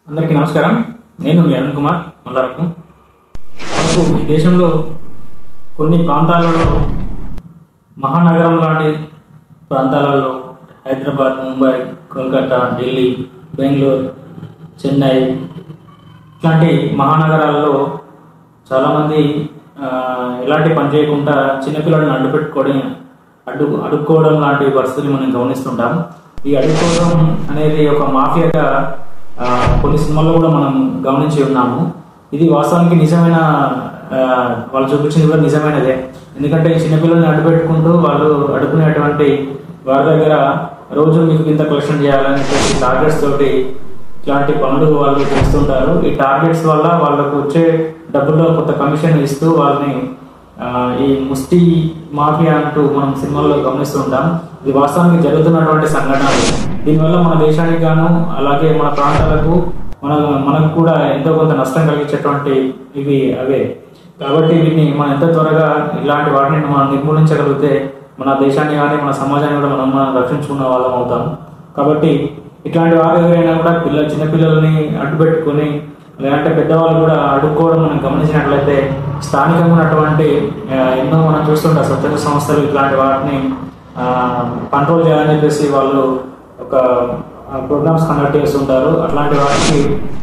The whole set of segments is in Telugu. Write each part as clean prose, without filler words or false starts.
అందరికీ నమస్కారం. నేను మీ అరుణ్ కుమార్ మల్లారపు. మనకు ఈ దేశంలో కొన్ని ప్రాంతాలలో మహానగరం లాంటి ప్రాంతాలలో హైదరాబాద్, ముంబై, కోల్కతా, ఢిల్లీ, బెంగళూరు, చెన్నై ఇట్లాంటి మహానగరాలలో చాలామంది ఎలాంటి పని చేయకుండా చిన్నపిల్లలను అడ్డుకోవడం లాంటి పరిస్థితులు మనం గమనిస్తుంటాం. ఈ అడ్డుకోవడం అనేది ఒక మాఫియాగా కొన్ని సినిమాల్లో కూడా మనం గమనించి ఉన్నాము. ఇది వాస్తవానికి నిజమైన వాళ్ళు చూపించింది కూడా నిజమైనదే. ఎందుకంటే ఈ చిన్నపిల్లల్ని అడ్డుపెట్టుకుంటూ వాళ్ళు అడుగునేటువంటి వారి దగ్గర రోజు మీకు ఇంత కలెక్షన్ చేయాలని చెప్పి టార్గెట్స్ తోటి ఇట్లాంటి పనులు వాళ్ళు చేస్తుంటారు. ఈ టార్గెట్స్ వల్ల వాళ్ళకు వచ్చే డబ్బుల్లో కొంత కమిషన్ ఇస్తూ వాళ్ళని ఈ ముష్టి మాఫియా అంటూ మనం సినిమాల్లో గమనిస్తుంటాం. ఇది వాస్తవానికి జరుగుతున్నటువంటి సంఘటనలు. దీనివల్ల మన దేశానికి గాను అలాగే మన ప్రాంతాలకు మనకు కూడా ఎంతో కొంత నష్టం కలిగించేటువంటి ఇవి అవే. కాబట్టి వీటిని మనం ఎంత త్వరగా ఇలాంటి వాటిని మనం నిర్మూలించగలిగితే మన దేశాన్ని కానీ మన సమాజాన్ని కూడా మనం రక్షించుకున్న వాళ్ళం అవుతాం. కాబట్టి ఇట్లాంటి వారు ఎవరైనా కూడా చిన్నపిల్లల్ని అడ్డుపెట్టుకొని లేదంటే పెద్దవాళ్ళు కూడా అడుక్కోవడం మనం గమనించినట్లయితే స్థానికంగా ఉన్నటువంటి ఎన్నో మనం చూస్తుంటాం స్వచ్ఛంద సంస్థలు ఇట్లాంటి వాటిని కంట్రోల్ చేయాలని చెప్పేసి వాళ్ళు ఒక ప్రోగ్రామ్స్ కండక్ట్ చేస్తుంటారు. అట్లాంటి వాటికి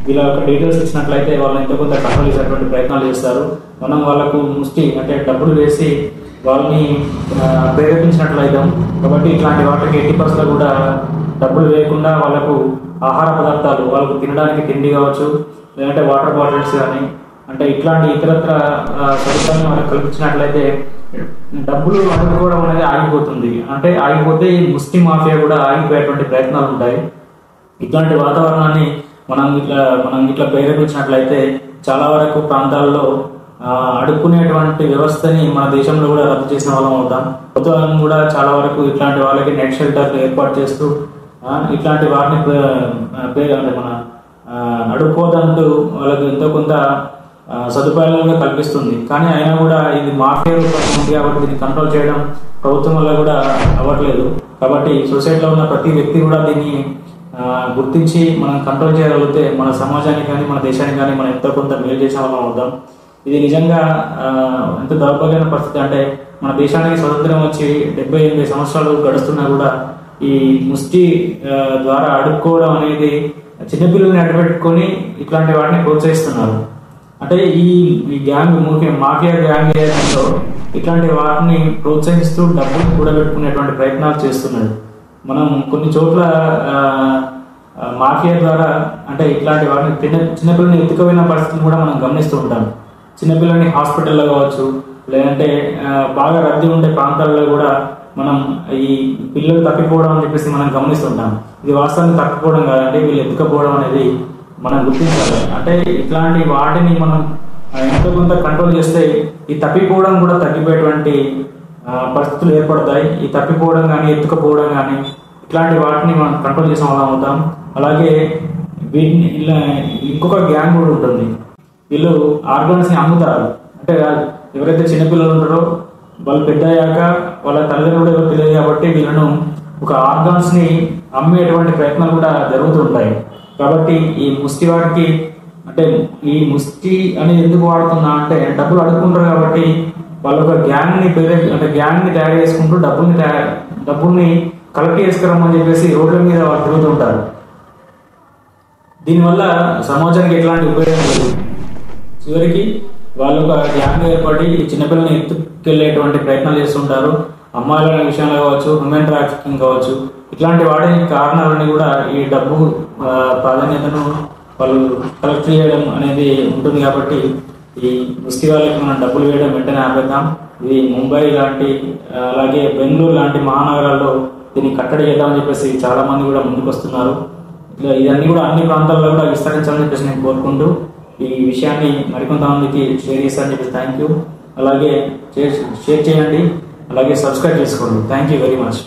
వీళ్ళ యొక్క డీటెయిల్స్ ఇచ్చినట్లయితే వాళ్ళు ఎంతో కొంత కంట్రోల్ చేసేటువంటి ప్రయత్నాలు చేస్తారు. మనం వాళ్ళకు ముష్టి అంటే డబ్బులు వేసి వాళ్ళని ప్రేరేపించినట్లయితే కాబట్టి ఇట్లాంటి వాటికి 80% కూడా డబ్బులు వేయకుండా వాళ్ళకు ఆహార పదార్థాలు వాళ్ళకు తినడానికి తిండి కావచ్చు, లేదంటే వాటర్ బాటిల్స్ కానీ అంటే ఇట్లాంటి ఇతరత్ర సదుపాయాలను వాళ్ళకి కల్పించినట్లయితే డబ్బులు అడుక్కోవడం అనేది ఆగిపోతుంది. అంటే ఆగిపోతే ఈ ముష్టి మాఫియా కూడా ఆగిపోయేటువంటి ప్రయత్నాలు ఉంటాయి. ఇట్లాంటి వాతావరణాన్ని మనం ఇట్లా ప్రేరేపించినట్లయితే చాలా వరకు ప్రాంతాల్లో అడుక్కునేటువంటి వ్యవస్థని మన దేశంలో కూడా రద్దు చేసిన వాళ్ళం అవుతాం. ప్రభుత్వం కూడా చాలా వరకు ఇట్లాంటి వాళ్ళకి నెట్ షెల్టర్లు ఏర్పాటు చేస్తూ ఇట్లాంటి వాటిని అంటే మన అడుక్కోదంటూ వాళ్ళకి ఎంతో కొంత సదుపాయాలను కల్పిస్తుంది. కానీ అయినా కూడా ఇది మాఫియా రూపంలో ఉంది కాబట్టి దీన్ని కంట్రోల్ చేయడం ప్రభుత్వం వల్ల కూడా అవ్వట్లేదు. కాబట్టి సొసైటీలో ఉన్న ప్రతి వ్యక్తి కూడా దీన్ని గుర్తించి మనం కంట్రోల్ చేయగలిగితే మన సమాజానికి కానీ మన దేశానికి కానీ మనం ఎంతో కొంత మేలు చేసే వాళ్ళం అవుతాం. ఇది నిజంగా ఎంత దౌర్భాగ్యమైన పరిస్థితి అంటే మన దేశానికి స్వతంత్రం వచ్చి 78 సంవత్సరాలు గడుస్తున్నా కూడా ఈ ముష్టి ద్వారా అడుక్కోవడం అనేది చిన్నపిల్లల్ని అడ్డుపెట్టుకొని ఇట్లాంటి వాటిని ప్రోత్సహిస్తున్నారు. అంటే ఈ గ్యాంగ్ మాఫియా గ్యాంగ్ ఏదో ఇట్లాంటి వాటిని ప్రోత్సహిస్తూ డబ్బులు కూడబెట్టుకునేటువంటి ప్రయత్నాలు చేస్తున్నారు. మనం కొన్ని చోట్ల మాఫియా ద్వారా అంటే ఇట్లాంటి వాటిని చిన్నపిల్లల్ని ఎత్తుకుపోయిన పరిస్థితిని కూడా మనం గమనిస్తూ ఉంటాం. చిన్నపిల్లల్ని హాస్పిటల్లో కావచ్చు, లేదంటే బాగా రద్దీ ఉండే ప్రాంతాల్లో కూడా మనం ఈ పిల్లలు తప్పిపోవడం అని చెప్పేసి మనం గమనిస్తుంటాం. ఇది వాస్తవానికి తప్పిపోవడం కాదంటే వీళ్ళు ఎత్తుకపోవడం అనేది మనం గుర్తించాలి. అంటే ఇట్లాంటి వాటిని మనం ఎంతో కొంత కంట్రోల్ చేస్తే ఈ తప్పిపోవడం కూడా తగ్గిపోయేటువంటి పరిస్థితులు ఏర్పడతాయి. ఈ తప్పిపోవడం కానీ ఎత్తుకపోవడం కానీ ఇట్లాంటి వాటిని మనం కంట్రోల్ చేసిన వాళ్ళం అవుతాం. అలాగే వీటిని ఇలా ఇంకొక గ్యాంగ్ కూడా ఉంటుంది. వీళ్ళు ఆర్గాన్స్ని అమ్ముతారు. అంటే ఎవరైతే చిన్నపిల్లలు ఉంటారో వాళ్ళు పెద్ద అయ్యాక వాళ్ళ తల్లిదండ్రులు ఎవరు తెలియదు కాబట్టి వీళ్ళను ఒక ఆర్గాన్స్ని అమ్మేటువంటి ప్రయత్నాలు కూడా జరుగుతుంటాయి. కాబట్టి ఈ ముష్టి వాటికి అంటే ఈ ముష్టి అనేది ఎందుకు వాడుతున్నా అంటే డబ్బులు అడుగుకుంటారు కాబట్టి వాళ్ళు ఒక గ్యాంగ్ని తయారు చేసుకుంటూ డబ్బుల్ని కలెక్ట్ చేసుకురమ్మని చెప్పేసి రోడ్ల మీద వాళ్ళు తిరుగుతుంటారు. దీనివల్ల సమాజానికి ఎట్లాంటి ఉపయోగం లేదు. చివరికి వాళ్ళు ఒక గ్యాంగ్ ఏర్పడి చిన్నపిల్లల్ని ఎత్తుకెళ్లేటువంటి ప్రయత్నాలు చేస్తుంటారు. అమ్మాయిల విషయంలో కావచ్చు, హ్యూమన్ ట్రాఫికింగ్ కావచ్చు, ఇట్లాంటి వాటి కారణాలని కూడా ఈ డబ్బు ప్రాధాన్యతను వాళ్ళు కలెక్ట్ చేయడం అనేది ఉంటుంది. కాబట్టి ఈ ముష్టి వాళ్ళకి మనం డబ్బులు వేయడం వెంటనే ఆపేద్దాం. ఇది ముంబై లాంటి అలాగే బెంగళూరు లాంటి మహానగరాల్లో దీన్ని కట్టడి చేద్దామని చెప్పేసి చాలా మంది కూడా ముందుకు వస్తున్నారు. ఇవన్నీ కూడా అన్ని ప్రాంతాల్లో కూడా విస్తరించాలని చెప్పేసి నేను కోరుకుంటూ ఈ విషయాన్ని మరికొంతమందికి షేర్ చేస్తానని చెప్పేసి థ్యాంక్ యూ. అలాగే షేర్ చేయండి, అలాగే సబ్స్క్రైబ్ చేసుకోండి. Thank you very much.